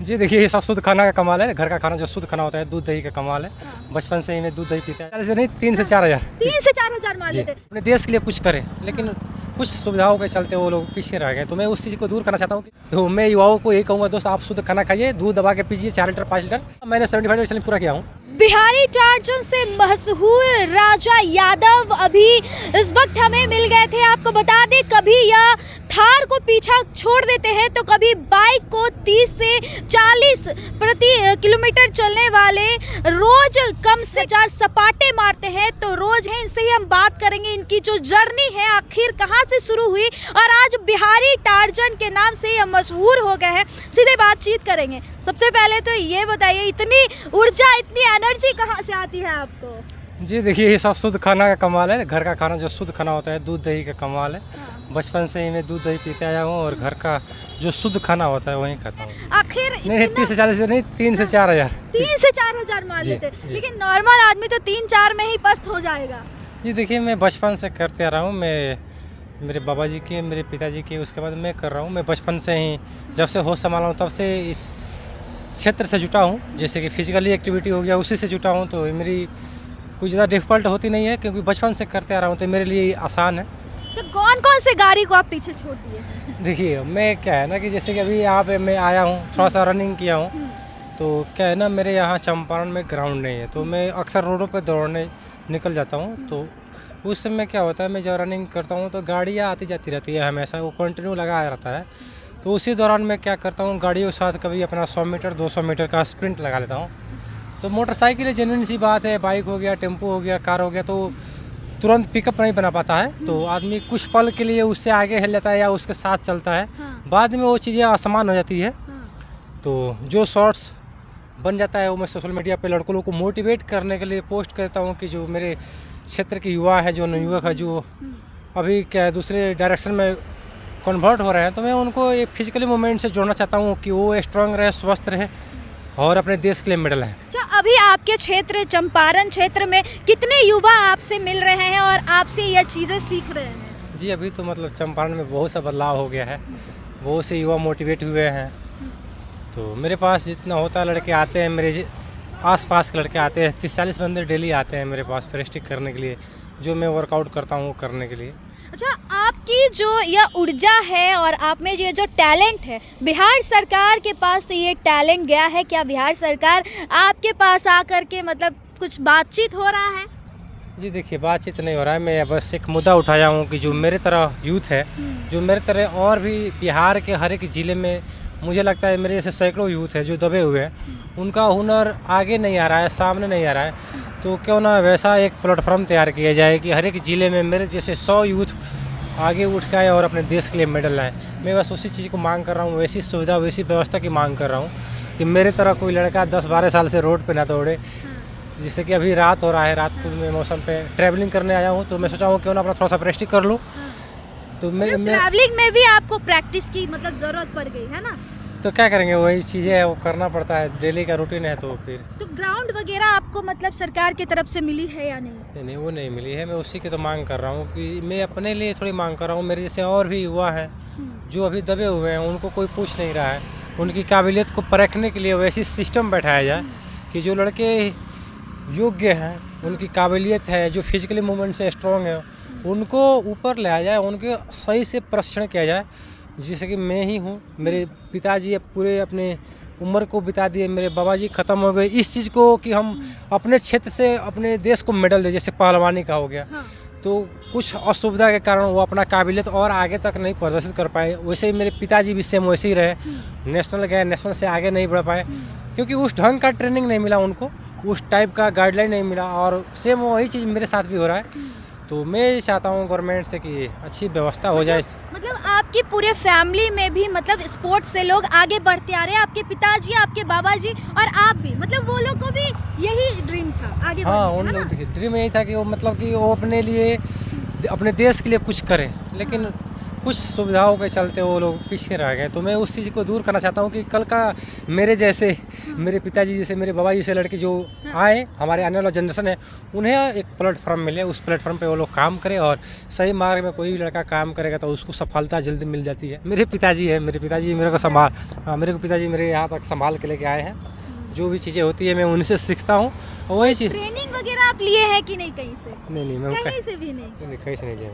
जी देखिए, ये सब शुद्ध खाना का कमाल है। घर का खाना जो शुद्ध खाना होता है, दूध दही का कमाल है। हाँ। बचपन से ही मैं दूध दही पीता है। नहीं 3 से 4 हज़ार 3 से 4 हज़ार मान जी, लेते। अपने देश के लिए कुछ करें, लेकिन कुछ सुविधाओं के चलते वो लोग पीछे रह गए। तो मैं उस चीज़ को दूर करना चाहता हूँ। तो मैं युवाओं को यही कहूँगा, दोस्त आप शुद्ध खाना खाइए, दूध दबा के पीजिए 4 लीटर 5 लीटर। मैंने 75 चैलेंज पूरा किया हूँ। बिहारी टार्जन से मशहूर राजा यादव अभी इस वक्त हमें मिल गए थे। आपको बता दें, कभी यह थार को पीछा छोड़ देते हैं तो कभी बाइक को 30 से 40 प्रति किलोमीटर चलने वाले रोज कम से 4 सपाटे मारते हैं। तो रोज है, इनसे ही हम बात करेंगे, इनकी जो जर्नी है आखिर कहां से शुरू हुई और आज बिहारी टार्जन के नाम से यह मशहूर हो गए हैं। सीधे बातचीत करेंगे। सबसे पहले तो ये बताइए, इतनी ऊर्जा, इतनी एनर्जी कहाँ से आती है आपको? जी देखिए, ये सब शुद्ध खाना का कमाल है। घर का खाना जो शुद्ध खाना होता है, दूध दही का कमाल है। हाँ। बचपन से ही मैं दूध दही पीते आया हूँ और घर का जो शुद्ध खाना होता है वही खाता हूँ। आखिर नहीं 30 से 40 नहीं 3 से 4 हज़ार 3 से 4 हज़ार मान जी, लेते, जी। लेकिन नॉर्मल आदमी तो 3-4 में ही पस्त हो जाएगा। जी देखिए, मैं बचपन से करते आ रहा हूँ। मेरे बाबा जी की, मेरे पिताजी की, उसके बाद मैं कर रहा हूँ। मैं बचपन से ही, जब से होश संभाला हूँ तब से इस क्षेत्र से जुटा हूँ। जैसे कि फिजिकली एक्टिविटी हो गया, उसी से जुटा हूँ। तो मेरी कुछ ज़्यादा डिफ़िकल्ट होती नहीं है, क्योंकि बचपन से करते आ रहा हूँ, तो मेरे लिए आसान है। तो कौन-कौन से गाड़ी को आप पीछे छोड़ दिए? देखिए, मैं क्या है ना कि जैसे कि अभी यहाँ पे मैं आया हूँ, थोड़ा सा रनिंग किया हूँ। तो क्या है ना, मेरे यहाँ चंपारण में ग्राउंड नहीं है, तो मैं अक्सर रोडों पे दौड़ने निकल जाता हूँ। तो उस समय क्या होता है, मैं जब रनिंग करता हूँ तो गाड़ियाँ आती जाती रहती है, हमेशा वो कंटिन्यू लगा रहता है। तो उसी दौरान मैं क्या करता हूँ, गाड़ियों के साथ कभी अपना 100 मीटर 200 मीटर का स्प्रिंट लगा लेता हूँ। तो मोटरसाइकिल है, जेन्युइन सी बात है। बाइक हो गया, टेम्पो हो गया, कार हो गया, तो तुरंत पिकअप नहीं बना पाता है। तो आदमी कुछ पल के लिए उससे आगे हिल जाता है या उसके साथ चलता है। हाँ। बाद में वो चीज़ें असमान हो जाती है। हाँ। तो जो शॉर्ट्स बन जाता है वो मैं सोशल मीडिया पे लड़कों लोगों को मोटिवेट करने के लिए पोस्ट करता हूँ कि जो मेरे क्षेत्र के युवा हैं, जो नवयुवक है, जो अभी क्या है दूसरे डायरेक्शन में कन्वर्ट हो रहे हैं, तो मैं उनको एक फिजिकली मूवमेंट से जोड़ना चाहता हूँ कि वो स्ट्रांग रहे, स्वस्थ रहे और अपने देश के लिए मेडल है। अच्छा, अभी आपके क्षेत्र चंपारण क्षेत्र में कितने युवा आपसे मिल रहे हैं और आपसे यह चीज़ें सीख रहे हैं? जी अभी तो मतलब चंपारण में बहुत सा बदलाव हो गया है, बहुत से युवा मोटिवेट हुए हैं। तो मेरे पास जितना होता है, लड़के आते हैं, मेरे आसपास के लड़के आते हैं, 30-40 बंदे डेली आते हैं मेरे पास प्रेस्टिक करने के लिए, जो मैं वर्कआउट करता हूँ वो करने के लिए। अच्छा, आपकी जो यह ऊर्जा है और आप में ये जो टैलेंट है, बिहार सरकार के पास तो ये टैलेंट गया है क्या? बिहार सरकार आपके पास आकर के मतलब कुछ बातचीत हो रहा है? जी देखिए, बातचीत नहीं हो रहा है। मैं बस एक मुद्दा उठाया हूँ कि जो मेरे तरह यूथ है, जो मेरे तरह और भी बिहार के हर एक ज़िले में, मुझे लगता है मेरे जैसे सैकड़ों यूथ है जो दबे हुए हैं, उनका हुनर आगे नहीं आ रहा है, सामने नहीं आ रहा है। तो क्यों ना वैसा एक प्लेटफॉर्म तैयार किया जाए कि हर एक ज़िले में मेरे जैसे 100 यूथ आगे उठ के आए और अपने देश के लिए मेडल लाएँ। मैं बस उसी चीज़ को मांग कर रहा हूँ, वैसी सुविधा, वैसी व्यवस्था की मांग कर रहा हूँ कि मेरे तरह कोई लड़का 10-12 साल से रोड पे ना दौड़े। जैसे कि अभी रात हो रहा है, रात को मैं मौसम पे ट्रैवलिंग करने आया हूँ, तो मैं सोचा हूँ क्यों ना अपना थोड़ा सा प्रेस्टिक कर लूँ। तो मैं ट्रैवलिंग में भी आपको प्रैक्टिस की मतलब ज़रूरत पड़ गई है ना? तो क्या करेंगे, वही चीज़ें है, वो करना पड़ता है, डेली का रूटीन है। तो फिर तो ग्राउंड वगैरह आपको मतलब सरकार की तरफ से मिली है या नहीं? नहीं, वो नहीं मिली है। मैं उसी की तो मांग कर रहा हूँ कि मैं अपने लिए थोड़ी मांग कर रहा हूँ। मेरे जैसे और भी युवा हैं जो अभी दबे हुए हैं, उनको कोई पूछ नहीं रहा है। उनकी काबिलियत को परखने के लिए वैसी सिस्टम बैठाया जाए कि जो लड़के योग्य हैं, उनकी काबिलियत है, जो फिजिकली मूवमेंट से स्ट्रॉन्ग है, उनको ऊपर लाया जाए, उनके सही से प्रशिक्षण किया जाए। जैसे कि मैं ही हूँ, मेरे पिताजी अब पूरे अपने उम्र को बिता दिए, मेरे बाबा जी ख़त्म हो गए इस चीज़ को कि हम अपने क्षेत्र से अपने देश को मेडल दें। जैसे पहलवानी का हो गया, तो कुछ असुविधा के कारण वो अपना काबिलियत और आगे तक नहीं प्रदर्शित कर पाए। वैसे ही मेरे पिताजी भी सेम वैसे ही रहे, नेशनल गए, नेशनल से आगे नहीं बढ़ पाए क्योंकि उस ढंग का ट्रेनिंग नहीं मिला उनको, उस टाइप का गाइडलाइन नहीं मिला। और सेम वही चीज़ मेरे साथ भी हो रहा है। तो मैं चाहता हूँ गवर्नमेंट से कि अच्छी व्यवस्था हो जाए। मतलब आपकी पूरे फैमिली में भी मतलब स्पोर्ट्स से लोग आगे बढ़ते आ रहे हैं, आपके पिताजी, आपके बाबा जी और आप भी, मतलब वो लोग को भी यही ड्रीम था आगे बढ़ने का, हाँ, उन है ना? लोग ड्रीम यही था कि वो मतलब कि वो अपने लिए, अपने देश के लिए कुछ करें। लेकिन कुछ सुविधाओं के चलते वो लोग पीछे रह गए। तो मैं उस चीज़ को दूर करना चाहता हूँ कि कल का मेरे जैसे, मेरे पिताजी जैसे, मेरे बाबा जैसे लड़के जो आए, हमारे आने वाला जनरेशन है, उन्हें एक प्लेटफॉर्म मिले, उस प्लेटफॉर्म पे वो लोग काम करें और सही मार्ग में कोई भी लड़का काम करेगा तो उसको सफलता जल्दी मिल जाती है। मेरे पिताजी है, मेरे पिताजी मेरे को मेरे पिताजी मेरे यहाँ तक संभाल के लेके आए हैं। जो भी चीज़ें होती है मैं उनसे सीखता हूँ। वही चीज़, ट्रेनिंग वगैरह आप लिए हैं कि नहीं कहीं से? नहीं मैं कहीं से भी नहीं? कहीं से नहीं लिया।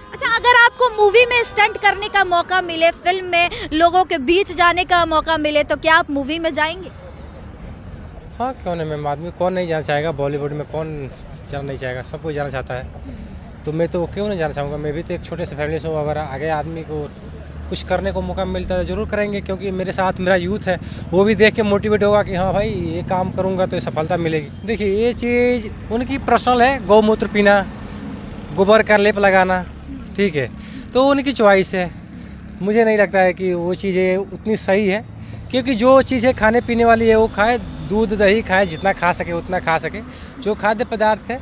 अच्छा, अगर आपको मूवी में स्टंट करने का मौका मिले, फिल्म में लोगों के बीच जाने का मौका मिले, तो क्या आप मूवी में जाएंगे? हाँ, क्यों नहीं मैम, आदमी कौन नहीं जाना चाहेगा, बॉलीवुड में कौन जाना नहीं चाहेगा, सब कोई जाना चाहता है। तो मैं तो क्यों नहीं जाना चाहूँगा। मैं भी तो एक छोटे से फैमिली से हूँ, अगर आगे आदमी को कुछ करने को मौका मिलता है ज़रूर करेंगे, क्योंकि मेरे साथ मेरा यूथ है, वो भी देख के मोटिवेट होगा कि हाँ भाई ये काम करूँगा तो सफलता मिलेगी। देखिए ये चीज़ उनकी पर्सनल है, गौमूत्र पीना, गोबर का लेप लगाना, ठीक है, तो उनकी चॉइस है। मुझे नहीं लगता है कि वो चीज़ें उतनी सही है, क्योंकि जो चीज़ें खाने पीने वाली है वो खाए, दूध दही खाए, जितना खा सके उतना खा सके। जो खाद्य पदार्थ है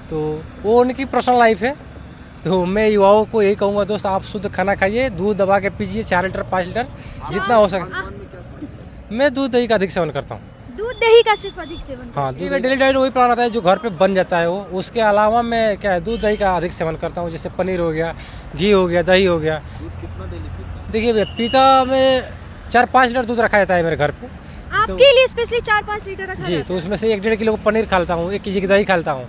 तो वो उनकी पर्सनल लाइफ है। तो मैं युवाओं को यही कहूँगा, दोस्त आप शुद्ध खाना खाइए, दूध दबा के पीजिए 4 लीटर 5 लीटर जितना हो सके। मैं दूध दही का अधिक सेवन करता हूँ। दूध दही का सिर्फ अधिक सेवन? हाँ, डेली डाइट वही प्लान आता है जो घर पे बन जाता है वो। उसके अलावा मैं क्या है, दूध दही का अधिक सेवन करता हूँ, जैसे पनीर हो गया, घी हो गया, दही हो गया। देखिए भैया, पीता में 4-5 लीटर दूध रखा जाता है मेरे घर पे। आपके लिए स्पेशली 4-5 लीटर रखा जी, जाता तो उसमें से 1-1.5 किलो पनीर खाता हूँ, 1 केजी की दही खाता हूँ,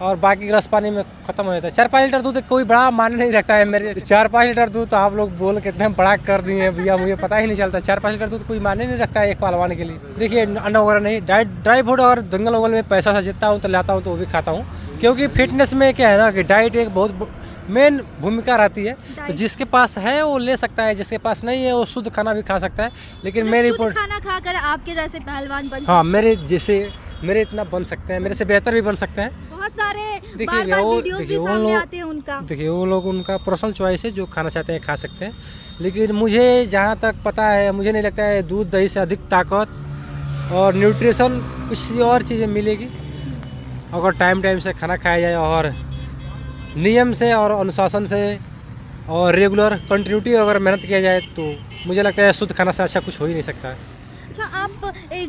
और बाकी रस पानी में खत्म हो जाता है। 4-5 लीटर दूध कोई बड़ा माने नहीं रखता है मेरे। 4-5 लीटर दूध तो आप लोग बोल के इतने बड़ा कर दिए हैं भैया, मुझे पता ही नहीं चलता। 4-5 लीटर दूध कोई माने नहीं रखता है एक पहलवान के लिए। देखिए अंडा वगैरह नहीं, ड्राई फ्रूट और दंगल वंगल में पैसा से जीतता हूँ तो लाता हूँ तो वो भी खाता हूँ, क्योंकि फिटनेस में क्या है ना कि डाइट एक बहुत मेन भूमिका रहती है। तो जिसके पास है वो ले सकता है, जिसके पास नहीं है वो शुद्ध खाना भी खा सकता है। लेकिन मेरी खाना खाकर आपके जैसे पहलवान बन, हाँ, मेरे जैसे मेरे इतना बन सकते हैं, मेरे से बेहतर भी बन सकते हैं। बहुत सारे देखिए वो लोग उनका पर्सनल चॉइस है, जो खाना चाहते हैं खा सकते हैं। लेकिन मुझे जहाँ तक पता है, मुझे नहीं लगता है दूध दही से अधिक ताकत और न्यूट्रिशन किसी और चीज़ें मिलेगी। अगर टाइम से खाना खाया जाए और नियम से और अनुशासन से और रेगुलर कंटिन्यूटी अगर मेहनत किया जाए, तो मुझे लगता है शुद्ध खाना से अच्छा कुछ हो ही नहीं सकता है। अच्छा, आप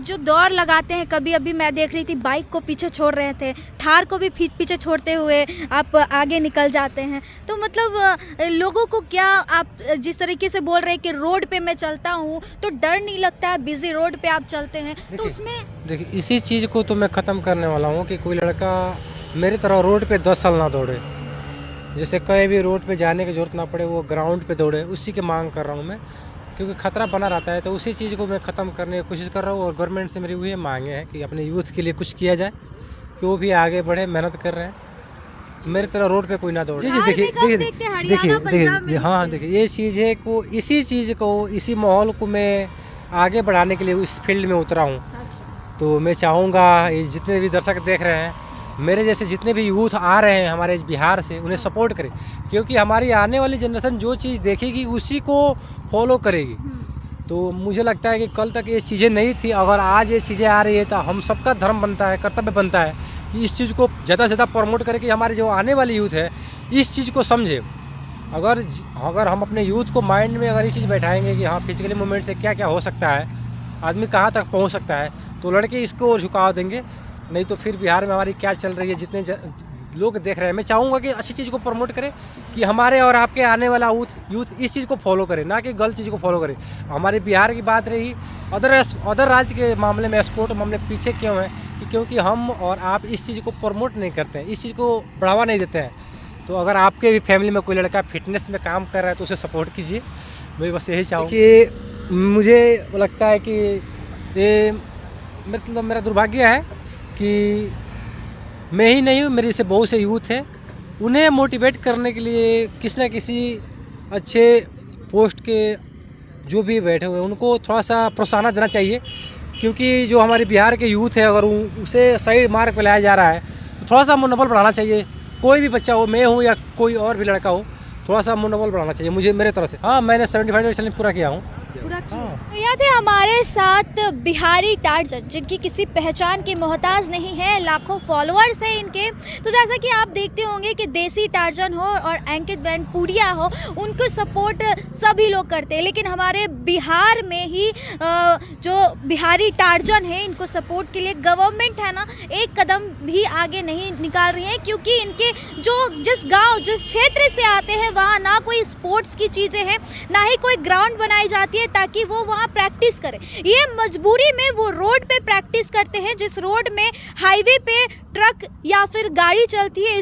जो दौड़ लगाते हैं, कभी अभी मैं देख रही थी बाइक को पीछे छोड़ रहे थे, थार को भी पीछे छोड़ते हुए आप आगे निकल जाते हैं, तो मतलब लोगों को क्या, आप जिस तरीके से बोल रहे हैं कि रोड पे मैं चलता हूँ तो डर नहीं लगता है, बिजी रोड पे आप चलते हैं, तो उसमें देखिए इसी चीज़ को तो मैं ख़त्म करने वाला हूँ कि कोई लड़का मेरी तरह रोड पे 10 साल ना दौड़े। जैसे कहीं भी रोड पे जाने की ज़रूरत ना पड़े, वो ग्राउंड पे दौड़े, उसी की मांग कर रहा हूँ मैं, क्योंकि खतरा बना रहता है। तो उसी चीज़ को मैं ख़त्म करने की कोशिश कर रहा हूँ, और गवर्नमेंट से मेरी वही मांगे हैं कि अपने यूथ के लिए कुछ किया जाए, कि वो भी आगे बढ़े, मेहनत कर रहे हैं, मेरी तरह रोड पे कोई ना दौड़े। जी देखिए हाँ, देखिए ये चीज़ें को, इसी चीज़ को, इसी माहौल को मैं आगे बढ़ाने के लिए इस फील्ड में उतरा हूँ। तो मैं चाहूँगा ये जितने भी दर्शक देख रहे हैं, मेरे जैसे जितने भी यूथ आ रहे हैं हमारे बिहार से, उन्हें सपोर्ट करें, क्योंकि हमारी आने वाली जनरेशन जो चीज़ देखेगी उसी को फॉलो करेगी। तो मुझे लगता है कि कल तक ये चीज़ें नहीं थी, अगर आज ये चीज़ें आ रही है तो हम सबका धर्म बनता है, कर्तव्य बनता है कि इस चीज़ को ज़्यादा से ज़्यादा प्रमोट करें, कि हमारे जो आने वाली यूथ है इस चीज़ को समझे। अगर हम अपने यूथ को माइंड में अगर ये चीज़ बैठाएंगे कि हाँ फिजिकली मूवमेंट से क्या क्या हो सकता है, आदमी कहाँ तक पहुँच सकता है, तो लड़के इसको झुकाव देंगे। नहीं तो फिर बिहार में हमारी क्या चल रही है, जितने लोग देख रहे हैं, मैं चाहूँगा कि अच्छी चीज़ को प्रमोट करें, कि हमारे और आपके आने वाला यूथ इस चीज़ को फॉलो करे, ना कि गलत चीज़ को फॉलो करे। हमारे बिहार की बात रही, अदर राज्य के मामले में, स्पोर्ट मामले पीछे क्यों है, कि क्योंकि हम और आप इस चीज़ को प्रमोट नहीं करते हैं, इस चीज़ को बढ़ावा नहीं देते हैं। तो अगर आपके भी फैमिली में कोई लड़का फिटनेस में काम कर रहा है तो उसे सपोर्ट कीजिए। मैं बस यही चाहूँ कि मुझे लगता है कि ये मतलब मेरा दुर्भाग्य है कि मैं ही नहीं हूँ, मेरे से बहुत से यूथ हैं, उन्हें मोटिवेट करने के लिए किसी न किसी अच्छे पोस्ट के जो भी बैठे हुए हैं उनको थोड़ा सा प्रोत्साहन देना चाहिए, क्योंकि जो हमारे बिहार के यूथ है अगर उसे सही मार्ग पर लाया जा रहा है तो थोड़ा सा मनोबल बढ़ाना चाहिए। कोई भी बच्चा हो, मैं हूँ या कोई और भी लड़का हो, थोड़ा सा मनोबल बढ़ाना चाहिए मुझे, मेरे तरफ से। हाँ, मैंने 75 चैलेंज पूरा किया हूँ। पूरा किया? ना। यह थे हमारे साथ बिहारी टार्जन, जिनकी किसी पहचान की मोहताज नहीं है, लाखों फॉलोअर्स हैं इनके। तो जैसा कि आप देखते होंगे कि देसी टार्जन हो और अंकित बहन पुड़िया हो, उनको सपोर्ट सभी लोग करते हैं, लेकिन हमारे बिहार में ही जो बिहारी टार्जन है, इनको सपोर्ट के लिए गवर्नमेंट है ना एक कदम भी आगे नहीं निकाल रही है, क्योंकि इनके जो जिस गांव जिस क्षेत्र से आते हैं वहाँ ना कोई स्पोर्ट्स की चीज़ें हैं, ना ही कोई ग्राउंड बनाई जाती है ताकि वो वहाँ प्रैक्टिस करें। ये मजबूरी में वो रोड पे प्रैक्टिस करते हैं, जिस रोड में हाईवे पे ट्रक या फिर गाड़ी चलती है,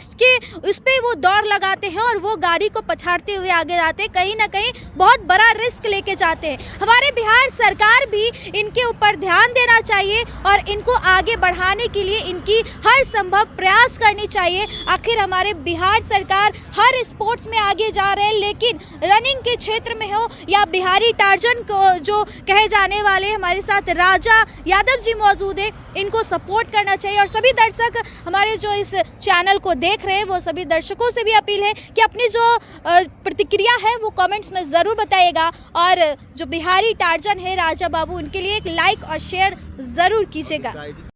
उस पे वो दौड़ लगाते हैं और वो गाड़ी को पछाड़ते हुए आगे जाते हैं, कहीं ना कहीं बहुत बड़ा रिस्क लेके जाते हैं। हमारे बिहार सरकार भी इनके ऊपर ध्यान देना चाहिए और इनको आगे बढ़ाने के लिए इनकी हर संभव प्रयास करनी चाहिए। आखिर हमारे बिहार सरकार हर स्पोर्ट्स में आगे जा रहे हैं, लेकिन रनिंग के क्षेत्र में हो या बिहारी टार्जन को जो कहे जाने वाले हमारे साथ राजा यादव जी मौजूद है, इनको सपोर्ट करना चाहिए। और सभी दर्शक हमारे जो इस चैनल को देख रहे हैं, वो सभी दर्शकों से भी अपील है कि अपनी जो प्रतिक्रिया है वो कमेंट्स में ज़रूर बताइएगा, और जो बिहारी टार्जन है राजा बाबू, उनके लिए एक लाइक और शेयर ज़रूर कीजिएगा।